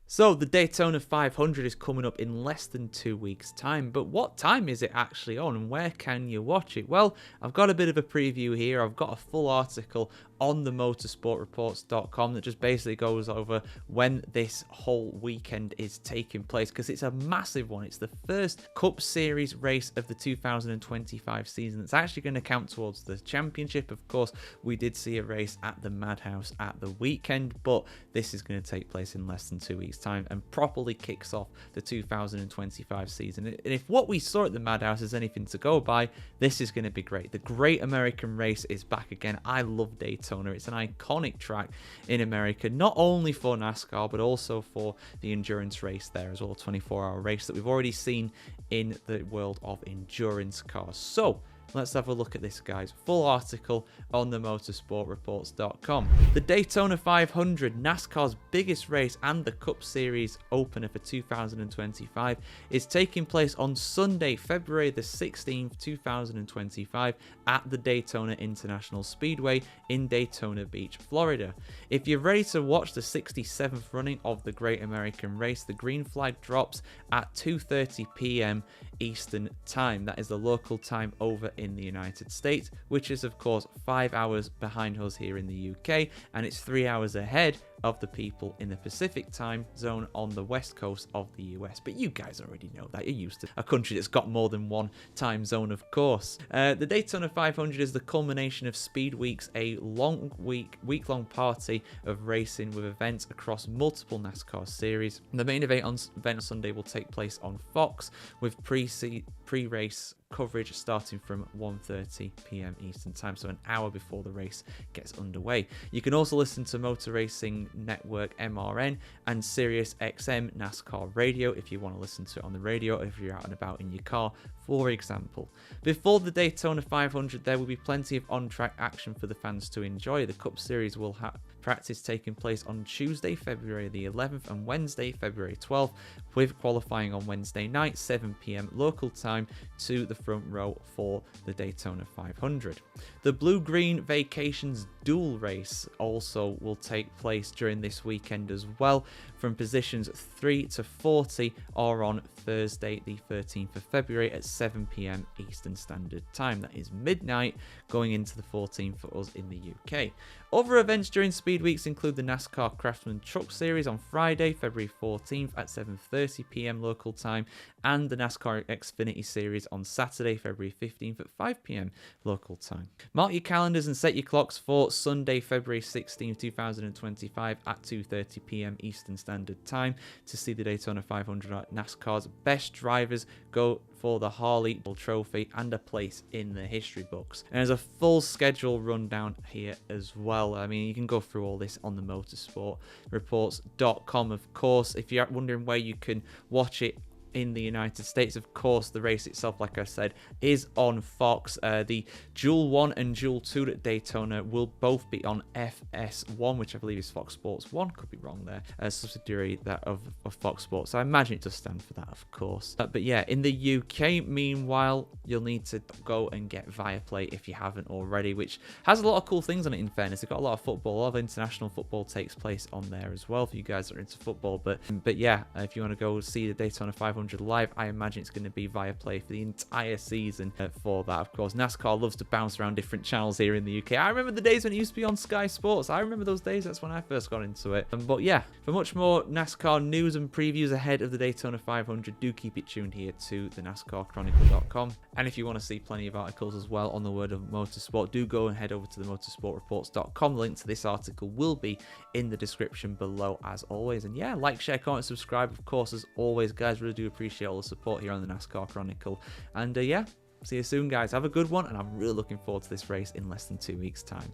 So the Daytona 500 is coming up in less than 2 weeks' time, but what time is it actually on and where can you watch it? Well, I've got a bit of a preview here. I've got a full article on the motorsportreports.com that just basically goes over when this whole weekend is taking place, because it's a massive one. It's the first Cup Series race of the 2025 season. It's actually going to count towards the championship. Of course, we did see a race at the Madhouse at the weekend, but this is going to take place in less than 2 weeks' time and properly kicks off the 2025 season. And if what we saw at the Madhouse is anything to go by, this is going to be great. The Great American Race is back again. I love Daytona. It's an iconic track in America, not only for NASCAR, but also for the endurance race there as well, a 24-hour race that we've already seen in the world of endurance cars. So let's have a look at this, guys. Full article on the motorsportreports.com. The Daytona 500, NASCAR's biggest race and the Cup Series opener for 2025, is taking place on Sunday, February the 16th, 2025 at the Daytona International Speedway in Daytona Beach, Florida. If you're ready to watch the 67th running of the Great American Race, the green flag drops at 2:30 p.m. Eastern Time. That is the local time over in the United States, which is of course 5 hours behind us here in the UK, and it's 3 hours ahead of the people in the Pacific time zone on the west coast of the US. But you guys already know that. You're used to a country that's got more than one time zone, of course. The Daytona 500 is the culmination of Speed Weeks, a week-long party of racing with events across multiple NASCAR series. The main event on Sunday will take place on Fox with pre-race coverage starting from 1:30 p.m. Eastern Time, so an hour before the race gets underway. You can also listen to Motor Racing Network MRN and Sirius XM NASCAR Radio if you want to listen to it on the radio, if you're out and about in your car, for example. Before the Daytona 500, there will be plenty of on-track action for the fans to enjoy. The Cup Series will have practice taking place on Tuesday, February the 11th and Wednesday, February 12th, with qualifying on Wednesday night, 7 p.m. local time, to the front row for the Daytona 500. The Blue-Green Vacations Dual Race also will take place during this weekend as well, from positions 3 to 40 are on Thursday the 13th of February at 7 p.m. Eastern Standard Time. That is midnight going into the 14th for us in the UK. Other events during Speed Weeks include the NASCAR Craftsman Truck Series on Friday, February 14th at 7:30 p.m. local time, and the NASCAR Xfinity Series on Saturday, February 15th at 5 p.m. local time. Mark your calendars and set your clocks for Sunday, February 16th, 2025 at 2:30 p.m. Eastern Standard Time to see the Daytona 500 at NASCAR's best drivers go for the Harley Trophy and a place in the history books. And there's a full schedule rundown here as well. I mean, you can go through all this on the motorsportreports.com, of course. If you're wondering where you can watch it in the United States, of course, the race itself, like I said, is on Fox. The Duel 1 and Duel 2 at Daytona will both be on FS1, which I believe is Fox Sports 1. Could be wrong there. A subsidiary that of Fox Sports. So I imagine it does stand for that, of course. But yeah, in the UK, meanwhile, you'll need to go and get Viaplay if you haven't already, which has a lot of cool things on it, in fairness. They've got a lot of football. A lot of international football takes place on there as well for you guys that are into football. But yeah, if you want to go see the Daytona 500 live, I imagine it's going to be Viaplay for the entire season for that. Of course, NASCAR loves to bounce around different channels here in the UK. I remember the days when it used to be on Sky Sports. I remember those days. That's when I first got into it. But yeah, for much more NASCAR news and previews ahead of the Daytona 500, do keep it tuned here to the NASCARchronicle.com. And if you want to see plenty of articles as well on the world of motorsport, do go and head over to the motorsportreports.com. The link to this article will be in the description below, as always. And yeah, like, share, comment, subscribe, of course, as always, guys. Really do appreciate all the support here on the NASCAR Chronicle. And yeah, see you soon, guys. Have a good one, and I'm really looking forward to this race in less than 2 weeks' time.